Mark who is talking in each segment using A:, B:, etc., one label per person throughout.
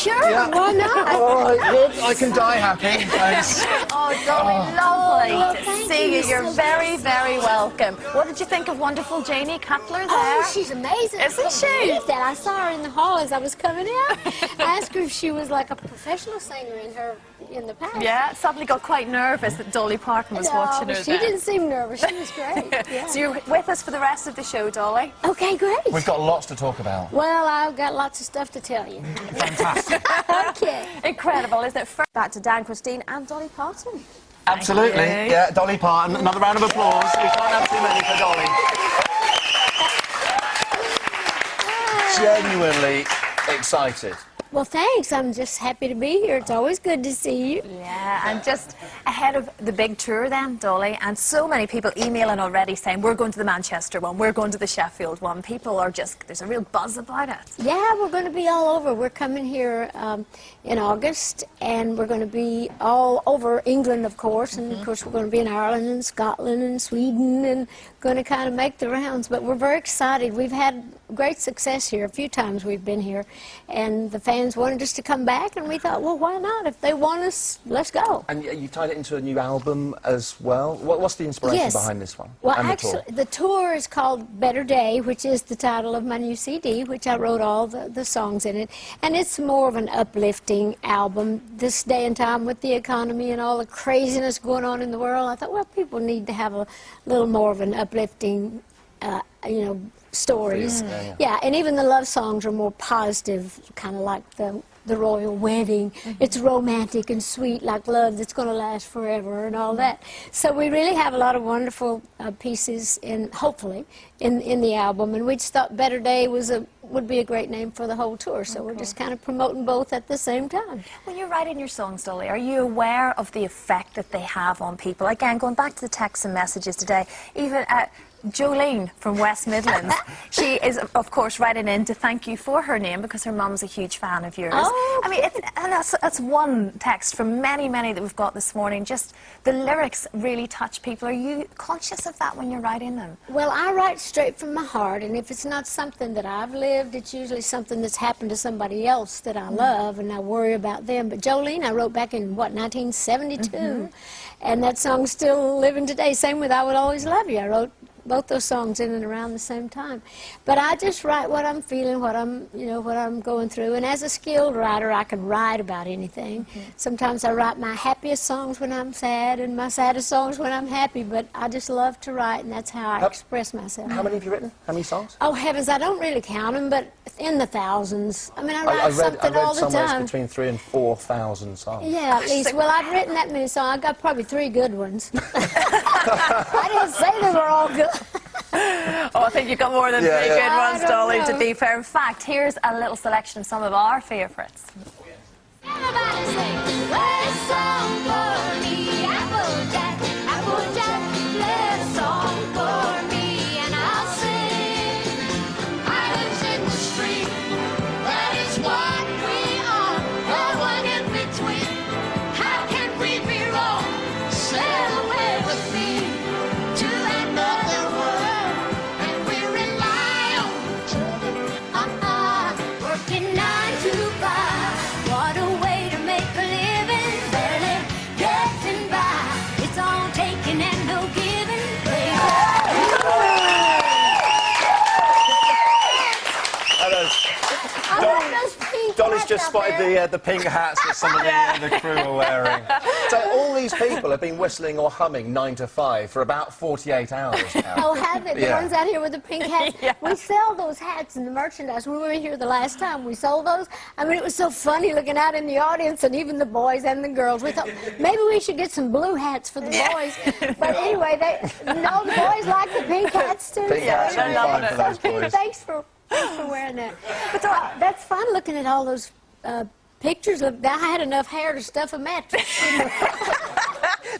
A: Sure,
B: Yeah.
A: why not?
B: All right, good. I can die happy. Thanks.
A: Oh, Dolly, lovely to
C: thank
A: see you.
C: you.
A: You're
C: So
A: very,
C: nice.
A: very welcome. What did you think of wonderful Janie Cutler there?
C: Oh, she's amazing.
A: Isn't
C: I
A: she?
C: couldn't believe that. I saw her in the hall as I was coming out. I asked her if she was like a professional singer in the past.
A: Yeah, suddenly got quite nervous that Dolly Parton was watching her
C: she
A: there.
C: didn't seem nervous. She was great. Yeah.
A: So you're with us for the rest of the show, Dolly?
C: Okay, great.
B: We've got lots to talk about.
C: Well, I've got lots of stuff to tell you.
B: Fantastic.
C: Okay.
A: Incredible, isn't it? First, back to Dan, Christine and Dolly Parton.
B: Absolutely.
A: Thank you.
B: Yeah, Dolly Parton. Another round of applause. We can't have too many for Dolly. Genuinely excited.
C: Well, thanks. I'm just happy to be here. It's always good to see you.
A: Yeah, and just ahead of the big tour then, Dolly, and so many people emailing already saying, we're going to the Manchester one, we're going to the Sheffield one. People are just, there's a real buzz about it.
C: Yeah, we're going to be all over. We're coming here in August, and we're going to be all over England, of course, and of course we're going to be in Ireland and Scotland and Sweden, and going to kind of make the rounds. But we're very excited. We've had great success here. A few times we've been here, and the fans wanted us to come back, and we thought, well, why not? If they want us, let's go.
B: And you tied it into a new album as well. What's the inspiration behind this one?
C: Well,
B: and
C: actually, the tour is called Better Day, which is the title of my new CD, which I wrote all the songs in it. And it's more of an uplifting album. This day and time with the economy and all the craziness going on in the world, I thought, well, people need to have a little more of an uplifting, you know, stories. Yeah, and even the love songs are more positive, kind of like the royal wedding. It's romantic and sweet, like love that's going to last forever and all that. So we really have a lot of wonderful pieces, hopefully, in the album. And we just thought Better Day would be a great name for the whole tour. So we're just kind of promoting both at the same time.
A: When you're writing your songs, Dolly, are you aware of the effect that they have on people? Again, going back to the texts and messages today, even Jolene from West Midlands, she is, of course, writing in to thank you for her name because her mum's a huge fan of yours.
C: Oh,
A: I mean, and that's one text from many, many that we've got this morning. Just the lyrics really touch people. Are you conscious of that when you're writing them?
C: Well, I write straight from my heart, and if it's not something that I've lived, it's usually something that's happened to somebody else that I love, and I worry about them. But Jolene, I wrote back in, what, 1972? And that song's still living today. Same with I Will Always Love You. I wrote both those songs in and around the same time. But I just write what I'm feeling, what I'm going through. And as a skilled writer, I can write about anything. Sometimes I write my happiest songs when I'm sad and my saddest songs when I'm happy. But I just love to write, and that's how I express myself.
B: How many have you written? How many songs?
C: Oh, heavens, I don't really count them, but in the thousands. I mean, I write something all the
B: somewhere
C: time.
B: between 3,000 and 4,000 songs.
C: Yeah, at least. Well, I've written that many songs. I've got probably 3 good ones. I didn't say they were all good.
A: Oh, I think you've got more than 3 good ones, Dolly, to be fair. In fact, here's a little selection of some of our favourites.
D: Everybody sing, play a song for me, Applejack, Applejack, play a song for me, and I'll sing. Islands in the stream, that is what we are, no one in between. How can we be wrong? Sail away with me to another world, and we rely on each other. Working 9 to 5, what a way to make a living, barely getting by. It's all taking and no giving, baby.
B: Dolly's just spotted the pink hats that some of the crew are wearing. So all these people have been whistling or humming 9 to 5 for about 48 hours now.
C: Oh, have it? The ones out here with the pink hats? We sell those hats in the merchandise. When we were here the last time, we sold those. I mean, it was so funny looking out in the audience, and even the boys and the girls. We thought, maybe we should get some blue hats for the boys. But anyway, the boys like the pink hats, too.
B: Pink hats are fine for those boys.
C: Thanks for wearing that. But that's fun looking at all those pictures. I had enough hair to stuff a mattress.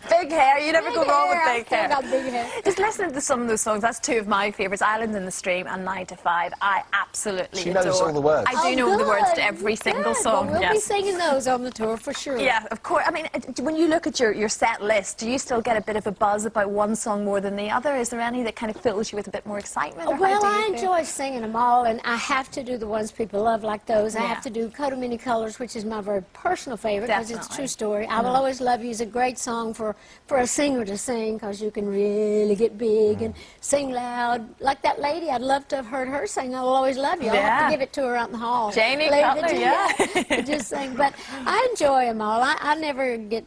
A: Big hair, you never go wrong with big
C: I've still
A: hair.
C: got big hair.
A: Just listening to some of those songs, that's two of my favourites, Island in the Stream and 9 to 5. I absolutely
B: She
A: adore.
B: knows all the words.
A: I do know the words to every single song.
C: Well, we'll
A: yes.
C: be singing those on the tour for sure.
A: Yeah, of course. I mean, when you look at your set list, do you still get a bit of a buzz about one song more than the other? Is there any that kind of fills you with a bit more excitement? Or
C: Well,
A: how do
C: I
A: you feel?
C: enjoy singing them all, and I have to do the ones people love, like those. I
A: Yeah.
C: have to do Coat of Many Colors, which is my very personal favorite because it's a
A: Definitely.
C: true story. I Will Always Love You is a great song for a singer to sing because you can really get big and sing loud. Like that lady, I'd love to have heard her sing I Will Always Love You. I'll have
A: Yeah.
C: to give it to her out in the hall.
A: Janie
C: Lady
A: Cutler,
C: to-
A: yeah.
C: Just sing. But I enjoy them all. I never get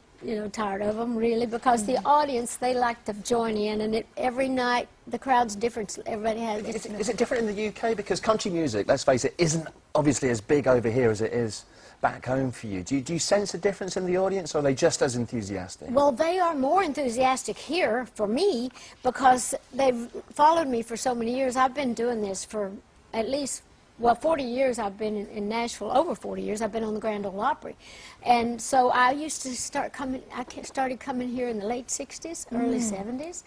C: tired of them, really, because the audience, they like to join in, and every night the crowd's different. Everybody has...
B: Is it different in the UK? Because country music, let's face it, isn't obviously as big over here as it is back home for you. Do you sense a difference in the audience, or are they just as enthusiastic?
C: Well, they are more enthusiastic here for me because they've followed me for so many years. I've been doing this for at least, well, 40 years I've been in Nashville. Over 40 years I've been on the Grand Ole Opry. And so I used to started coming here in the late 60s, early 70s.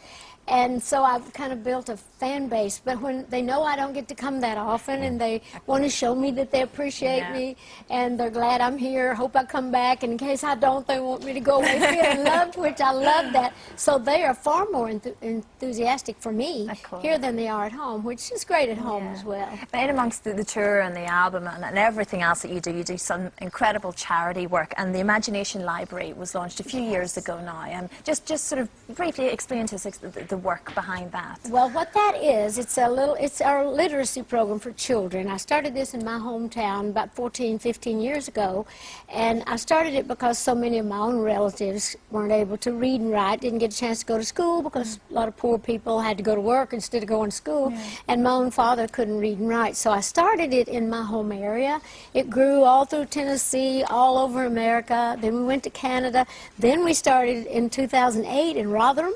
C: And so I've kind of built a fan base. But when they know I don't get to come that often, and they want to show me that they appreciate me, and they're glad I'm here, hope I come back, and in case I don't, they want me to go away feeling loved, which I love that. So they are far more enthusiastic for me here than they are at home, which is great at home as well.
A: But in amongst the tour and the album and everything else that you do some incredible charity work, and the Imagination Library was launched a few years ago now. Just sort of briefly explain to us the work behind that.
C: Well, what that is, it's our literacy program for children. I started this in my hometown about 14, 15 years ago, and I started it because so many of my own relatives weren't able to read and write, didn't get a chance to go to school because a lot of poor people had to go to work instead of going to school, and my own father couldn't read and write. So I started it in my home area. It grew all through Tennessee, all over America. Then we went to Canada. Then we started in 2008 in Rotherham.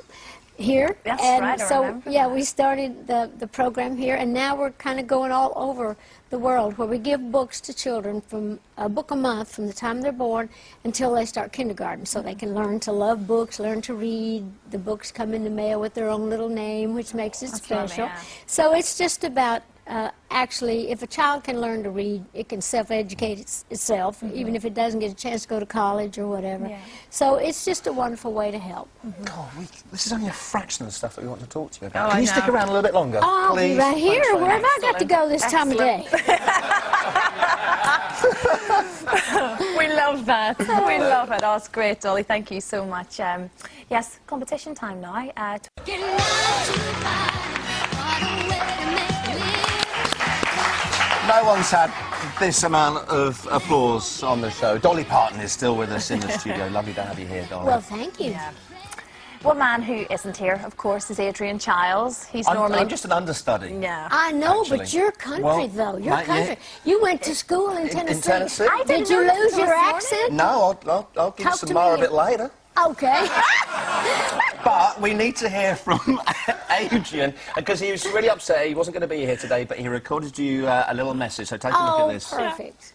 C: Here.
A: That's
C: and
A: right, I
C: so
A: remember
C: yeah,
A: that.
C: we started the program here, and now we're kind of going all over the world where we give books to children, from a book a month from the time they're born until they start kindergarten, so they can learn to love books, learn to read. The books come in the mail with their own little name, which makes it special.
A: lovely, yeah.
C: So it's just about actually, if a child can learn to read, it can self-educate itself, even if it doesn't get a chance to go to college or whatever.
A: Yeah.
C: So it's just a wonderful way to help.
B: God, this is only a fraction of the stuff that we want to talk to you about.
A: Oh,
B: Can
A: I
B: you stick
A: know.
B: around a little bit longer,
C: I'll
B: please?
C: be right here.
B: Thanks very
C: Where have
B: much.
C: I got to go this time of day?
A: We love that. We love it. Oh, it's great, Dolly. Thank you so much. Yes, competition time now.
D: Getting 9 to 5. What a way to make me live.
B: No one's had this amount of applause on the show. Dolly Parton is still with us in the studio. Lovely to have you here, Dolly.
C: Well, thank you.
A: One man who isn't here, of course, is Adrian Childs. He's normally...
B: I'm just an understudy.
A: Yeah.
C: I know,
B: Actually.
C: but you're country,
B: Well,
C: though. You're
B: mate,
C: country. You went to school in Tennessee.
B: Tennessee? I
C: Did you lose your accent?
B: No, I'll give
C: Talk
B: some
C: to
B: more a
C: me.
B: bit later.
C: Okay.
B: But we need to hear from Adrian, because he was really upset. He wasn't going to be here today, but he recorded you a little message, so take a look at this.
C: Perfect.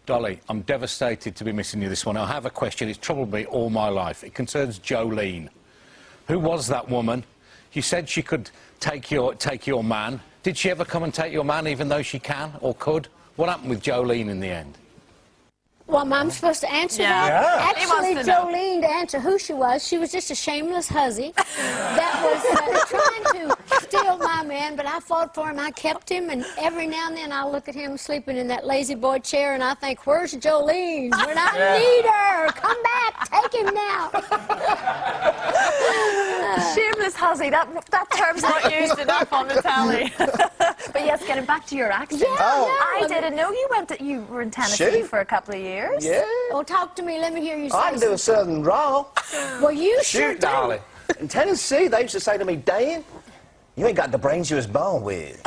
E: Dolly, I'm devastated to be missing you this one. I have a question. It's troubled me all my life. It concerns Jolene. Who was that woman? You said she could take your man. Did she ever come and take your man, even though she can or could? What happened with Jolene in the end?
C: Well, I'm supposed to answer
A: Yeah.
C: that?
A: Yeah. He wants
C: Actually,
A: to know.
C: Jolene, to answer who she was just a shameless hussy that was trying to steal my man, but I fought for him. I kept him, and every now and then I look at him sleeping in that lazy boy chair, and I think, where's Jolene? When I need her, come back, take him now.
A: Shameless hussy. That term's not used enough on the telly. But yes, getting back to your accent.
C: Yeah,
A: I
C: no,
A: didn't know you were in Tennessee
B: Shoot.
A: for a couple of years.
B: Yeah.
C: Well, talk to me. Let me hear you say
B: I can do a Southern drawl.
C: Well, you sure
B: Shoot,
C: do.
B: darling. In Tennessee, they used to say to me, Dan, you ain't got the brains you was born with.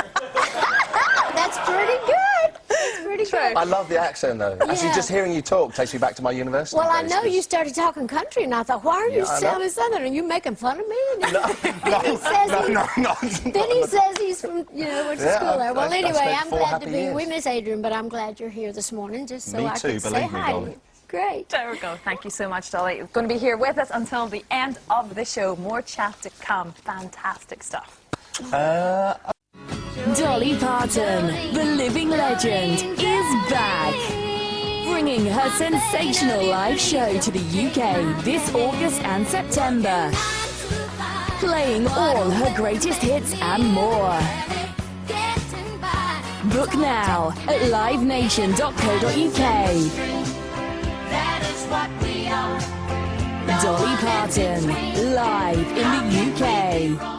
C: That's pretty good. That's pretty good.
B: I love the accent, though. Actually,
C: Yeah.
B: just hearing you talk takes me back to my university
C: Well, I
B: days,
C: know
B: 'cause-
C: you started talking country, and I thought, why are you
B: Yeah, I know.
C: sounding Southern? Are you making fun of me?
B: No,
C: Then he says he's from, went to
B: Yeah,
C: school there. Well,
B: I
C: anyway,
B: spent
C: I'm
B: 4
C: glad to
B: happy
C: be.
B: years.
C: We miss Adrian, but I'm glad you're here this morning, just so
B: Me
C: I
B: too,
C: could say
B: believe me,
C: hi to
B: Dolly.
C: you. great.
A: There we go. Thank you so much, Dolly. You're going to be here with us until the end of the show. More chat to come. Fantastic stuff.
F: Dolly Parton, the living legend, is back. Bringing her sensational live show to the UK this August and September. Playing all her greatest hits and more. Book now at livenation.co.uk. Dolly Parton, live in the UK.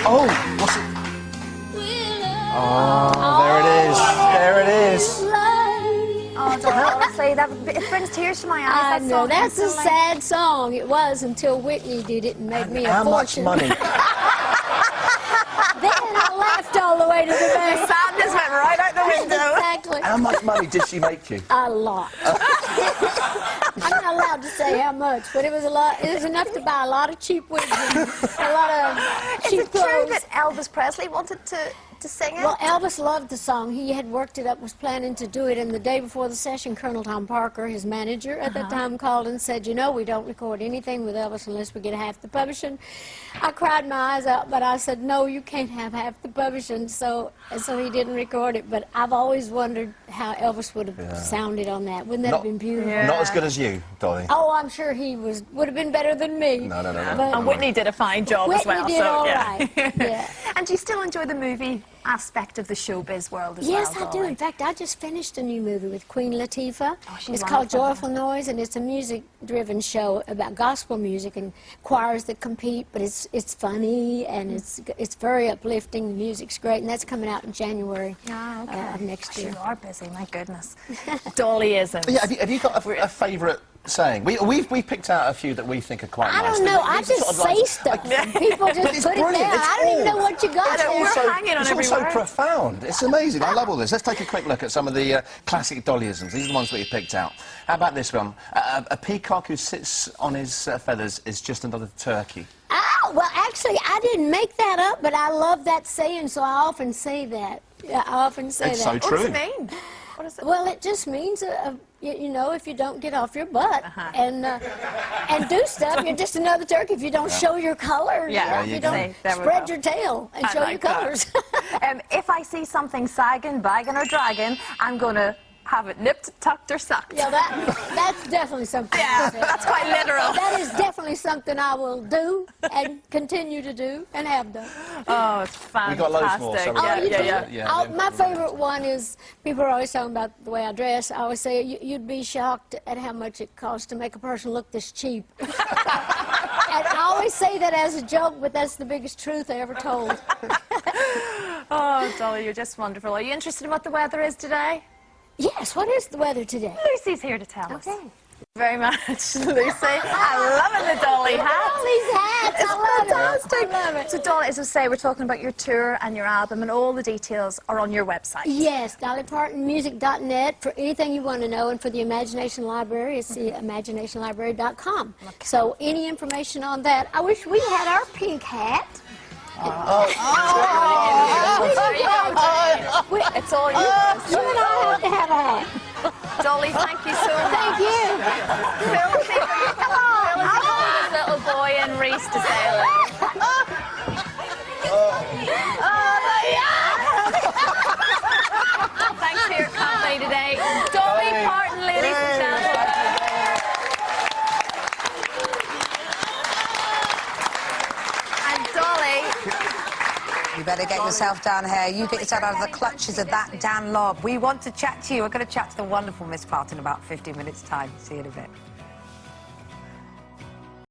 B: Oh, what's it? Oh, there it is. There it is.
A: Oh, Dolly, honestly, it brings tears to my eyes.
C: I know, that's a sad song. It was until Whitney did it and made me a
B: How much
C: fortune.
B: money?
C: Then I laughed all the way to the bank.
A: Sadness went right out the window.
C: Exactly.
B: How much money did she make you?
C: A lot. I'm not allowed to say how much, but it was a lot. It was enough to buy a lot of cheap wigs and a lot of cheap
A: Is it true
C: clothes.
A: that Elvis Presley wanted to sing it?
C: Well, Elvis loved the song. He had worked it up, was planning to do it, and the day before the session, Colonel Tom Parker, his manager at that time, called and said, you know, we don't record anything with Elvis unless we get half the publishing. I cried my eyes out, but I said, no, you can't have half the publishing, so he didn't record it. But I've always wondered how Elvis would have sounded on that. Wouldn't that have been beautiful?
B: Not as good as you, Dolly.
C: Oh, I'm sure he would have been better than me.
B: No.
C: But
A: And Whitney did a fine job as well.
C: Whitney did all right. Yeah.
A: And do you still enjoy the movie aspect of the showbiz world as
C: Yes,
A: well?
C: I do. In fact, I just finished a new movie with Queen Latifah.
A: Oh, she's
C: it's called
A: wonderful.
C: Joyful Noise, and it's a music-driven show about gospel music and choirs that compete. But it's funny and it's very uplifting. The music's great, and that's coming out in January of next year.
A: You are busy, my goodness. Dollyisms.
B: Yeah, have you got a favourite saying? We've picked out a few that we think are quite
C: I
B: nice.
C: don't know.
B: These
C: I
B: are
C: just
B: sort of like-
C: say stuff. And people just
B: It's
C: put it down.
B: brilliant. It's
C: I don't even
B: all-
C: know what you got
A: I know,
C: there.
A: we're hanging on
B: it's
A: every
B: all so
A: word.
B: profound. It's amazing. I love all this. Let's take a quick look at some of the classic Dollyisms. These are the ones that you picked out. How about this one? A peacock who sits on his feathers is just another turkey.
C: Oh, well, actually, I didn't make that up, but I love that saying, so I often say that. Yeah, I often say
B: It's
C: that.
B: so
A: What does
B: true.
A: it mean? What is it?
C: Well, it just means, you know, if you don't get off your butt and do stuff, you're just another turkey. If you don't show your colors,
A: Yeah,
C: if
B: you
C: you
B: go.
C: don't
A: There we
C: spread
A: go.
C: your tail and
A: I
C: show your
A: like that.
C: colors.
A: If I see something sagging, bagging, or dragging, I'm going to have it nipped, tucked, or sucked.
C: Yeah, that's definitely something.
A: Yeah,
C: I say.
A: that's quite literal.
C: That is definitely something I will do and continue to do and have done.
A: Oh, it's fantastic.
B: We've got loads more, so
A: yeah,
C: you
A: yeah,
C: do?
A: yeah.
C: My favourite one is, people are always talking about the way I dress. I always say, you'd be shocked at how much it costs to make a person look this cheap. And I always say that as a joke, but that's the biggest truth I ever told.
A: Oh, Dolly, you're just wonderful. Are you interested in what the weather is today?
C: Yes, what is the weather today?
A: Lucy's here to tell us.
C: Okay.
A: Very much, Lucy. I'm loving the Dolly hat.
C: All these hats,
A: It's
C: I love
A: fantastic.
C: it. I love it.
A: So, Dolly, as I say, we're talking about your tour and your album, and all the details are on your website.
C: Yes, DollyPartonMusic.net for anything you want to know, and for the Imagination Library, it's the imaginationlibrary.com. So any information on that. I wish we had our pink hat.
A: It's all you.
C: You and I have to have a hat.
A: Dolly, thank you so much.
C: Thank you.
A: Come on. This little boy and Reese to say hello. Thanks for your company today. Dolly Parton, ladies and gentlemen. And Dolly,
G: You better get yourself down here. You get yourself out of the clutches of that Dan Lobb. We want to chat to you. We're going to chat to the wonderful Miss Parton in about 15 minutes' time. See you in a bit.